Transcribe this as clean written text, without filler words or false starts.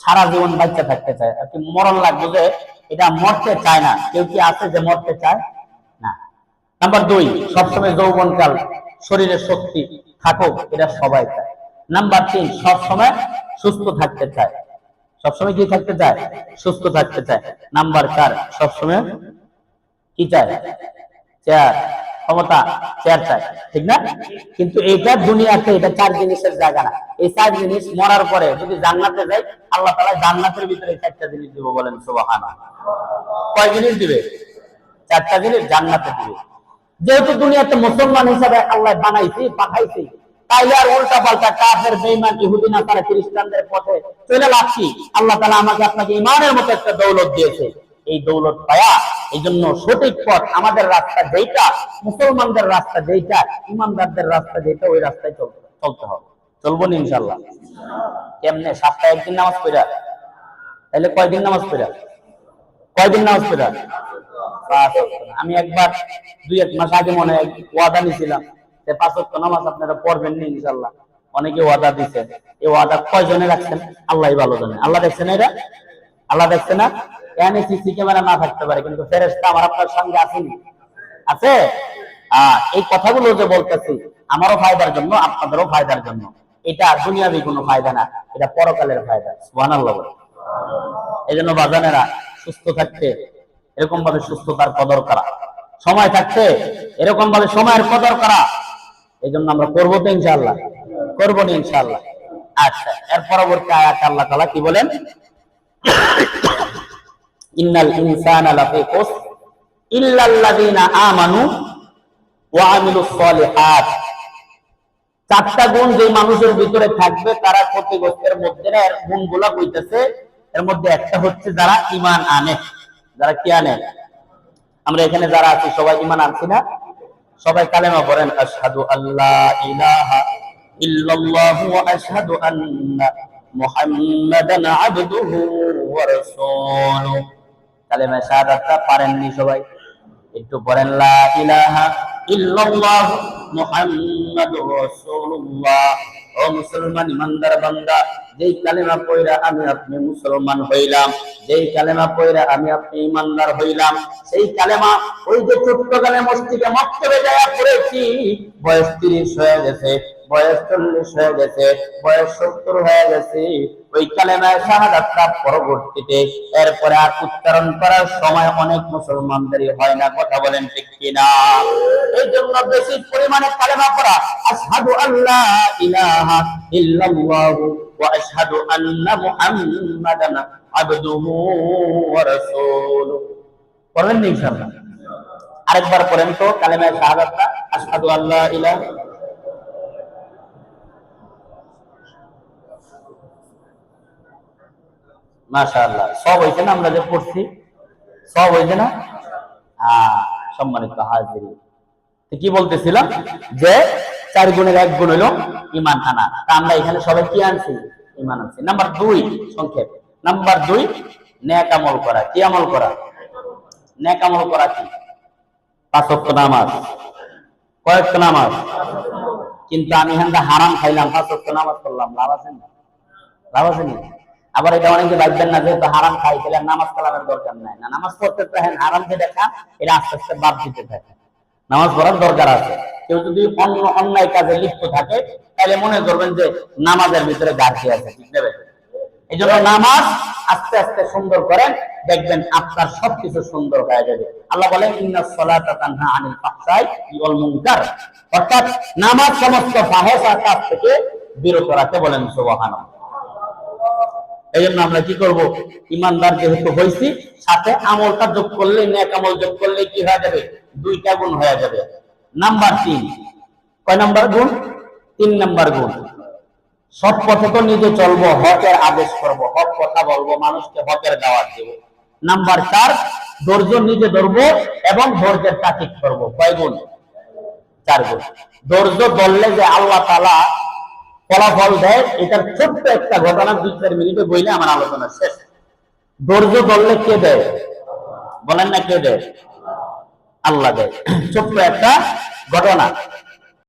সারা জীবন বাচ্চা থাকতে চায়, আর কি মরণ লাগবে যে এটা মরতে চায় না। কেউ কি আছে যে মরতে চায় না? নাম্বার 2, সবসময় যৌবনকাল, শরীরের শক্তি থাকুক, এটা সবাই চায়। নাম্বার 3, সবসময় সুস্থ থাকতে চায়। সবসময় কি থাকতে চায়? সুস্থ থাকতে চায়। নাম্বার 4, সবসময় কি চায়? চেয়ার, ক্ষমতা, চেয়ার চায়, ঠিক না? কিন্তু এটা দুনিয়াতে এটা 4 জিনিসের জায়গা না। এই 4 জিনিস মরার পরে যদি জান্নাতে যাই, আল্লাহ তাআলা জান্নাতের ভিতরে 4টা জিনিস দিব, বলেন সুবহানাল্লাহ। কয় জিনিস দিবে? 4টা জিনিস জান্নাতে দিবে। যেহেতু দুনিয়াতে মুসলমান হিসাবে আল্লাহ বানাইছে, পাঠাইছে, তাইলে আর উল্টা পাল্টা কাফের, বেঈমান, ইহুদি, নাসারা, খ্রিস্টানদের পথে চলে লাচ্ছি। আল্লাহ তাআলা আমাকে আপনাকে ঈমানের মতো একটা দৌলত দিয়েছে। এই দৌলত পায়া এই জন্য সঠিক পথ, আমাদের রাস্তা যেটা, মুসলমানদের রাস্তা যেটা, ইমানদারদের রাস্তা যেটা, ওই রাস্তায় চলতে হবে। চলবো না ইনশাআল্লাহ? কেমনে? সপ্তাহে একদিন নামাজ পড়া, তাহলে কয়দিন নামাজ পড়া? কয়দিন নামাজ পড়া? 5 ওয়াক্ত। আমি একবার 2-1 মাস আগে মনে হয় ওয়াদা নিয়েছিলাম যে 5 ওয়াক্ত নামাজ আপনারা পড়বেন না ইনশাআল্লাহ। অনেকে ওয়াদা দিচ্ছেন, এই ওয়াদা কয়জনে রাখছেন আল্লাহই ভালো জানে। আল্লাহ দেখছে না? এটা আল্লাহ দেখছে না? এখানে সিসি ক্যামেরা না থাকতে পারে, কিন্তু ফেরেশতা আমার আপনার সঙ্গে আসেনি, আছে। এই কথাগুলো যে বলতেছি আমারও ফায়দার জন্য, আপনাদেরও ফায়দার জন্য। এটা দুনিয়াবি কোনো ফায়দা না, এটা পরকালের ফায়দা। সুবহানাল্লাহ। এই জন্য বাজানেরা, সুস্থ থাকতে এরকম ভাবে সুস্থতার কদর করা, সময় থাকতে এরকম ভাবে সময়ের কদর করা, এই জন্য আমরা করবো তো ইনশাআল্লাহ? করবো না ইনশাআল্লাহ? আচ্ছা, এর পরবর্তী আয়াতে আল্লাহ তাআলা কি বলেন? ইন্নাল ইনসানা লাফি খুসর ইল্লাল্লাযীনা আমানু ওয়া আমিলুস সলিহাত। 4টা গুণ যে মানুষের ভিতরে থাকবে তারা ক্ষতিগ্রস্তের মধ্যে না। এর গুণগুলো কইতেছে, এর মধ্যে একটা হচ্ছে যারা ঈমান আনে। যারা কি আনে? আমরা এখানে যারা আছি সবাই ঈমান আনছি না? সবাই কালেমা পড়েন, আশহাদু আল্লা ইলাহা ইল্লাল্লাহু ওয়া আশহাদু আন্না মুহাম্মাদান আবদুহু ওয়া রাসূলুহু। কালেমা শাহাদাতটা পারেননি সবাই? একটু পড়েন, লা ইলাহা ইল্লাল্লাহ মুহাম্মাদুর রাসূলুল্লাহ। ও মুসলমান ইমানদার বান্দা, যেই কালেমা পড়া আমি আপনি মুসলমান হইলাম, যেই কালেমা পড়া আমি আপনি ইমানদার হইলাম, সেই কালেমা ওই যে ছোট্টকালে মসজিদে মক্তবে যায়া পড়েছি, বয়স 30 হয়ে গেছে, বয়স 40 হয়ে গেছে, বয়স 70 হয়ে গেছে, ওই কালেমা শাহাদাতটা পরবর্তীতে এরপরে আর উচ্চারণ করার সময় অনেক মুসলমানদেরই হয় না। কথা বলেন ঠিক কিনা? এই জন্য বেশি পরিমাণে কালেমা পড়া, আশহাদু আল্লা ইলাহা ইল্লাল্লাহু ওয়া আশহাদু আন্না মুহাম্মাদান আবদুহু ওয়া রাসূলুহু। পড়েন না ইনশাআল্লাহ? আরেকবার পড়েন তো কালেমা শাহাদাতটা, আশহাদু আল্লা ইলাহা। মাশাআল্লাহ, সব হইছে না? আমরা যে পড়ছি সব হইছে না? সম্মানিত হাজিরিন, কি বলতেছিলাম যে 4 গুণের 1 গুণ হলো ঈমান আনা। তা আমরা এখানে সবাই কি আনছি? ঈমান আনছি। নাম্বার 2, সংক্ষেপ নাম্বার 2, নেক আমল করা। কি আমল করা? নেক আমল করা কি? 5 ওয়াক্ত নামাজ। কয় ওয়াক্ত নামাজ? কিন্তু আমি এখানে হারাম খাইলাম, 5 ওয়াক্ত নামাজ পড়লাম, লাভ আছে না? লাভ আছে না? আবার এটা অনেকে ভাববেন না, যেহেতু হারাম খাই তাহলে নামাজ কালামের দরকার নাই। না, নামাজ পড়তে থাকেন, হারাম যে দেখা এটা আস্তে আস্তে বাদ দিতে থাকে। নামাজ পড়ার দরকার আছে। কেউ যদি অন্যায় কাজে লিপ্ত থাকে তাহলে মনে করবেন যে নামাজের ভিতরে ঘাটতি আছে, ঠিক নেবে। এই জন্য নামাজ আস্তে আস্তে সুন্দর করেন, দেখবেন আপনার সবকিছু সুন্দর হয়ে যাবে। আল্লাহ বলেন, ইন্নাস সালাতা তানহা আনিল ফাহশাই ওয়াল মুনকার, অর্থাৎ নামাজ সমস্ত ফাহেশা কাজ থেকে বিরত রাখে। বলেন সুবহানাল্লাহ। এই জন্য আমরা কি করব? ইমানদার যেহেতু হয়েছি, সাথে আমলটা যোগ করলে, নেক আমল যোগ করলে কি হয়ে যাবে? 2টা গুণ হয়ে যাবে। নাম্বার 3, কয় নাম্বার গুণ? 3 নাম্বার গুণ, সৎ পথে তো নিজে চলবো, হকের আদেশ করব, হক কথা বলবো, মানুষকে হকের দাওয়াত দেব। নাম্বার 4, ধৈর্য নিজে ধরবো এবং ধৈর্যের তাকিদ করব। কয় গুণ? 4 গুণ। ধৈর্য ধরলে যে আল্লাহ তাআলা ফলাফল দেয়, এটার ছোট্ট একটা ঘটনা 2-4 মিনিটে বইলে আমার আলোচনা শেষ। ধৈর্য ধরলে কে দেয়? বলেন না কে দেয়? আল্লাহ দেয়। ছোট্ট একটা ঘটনা,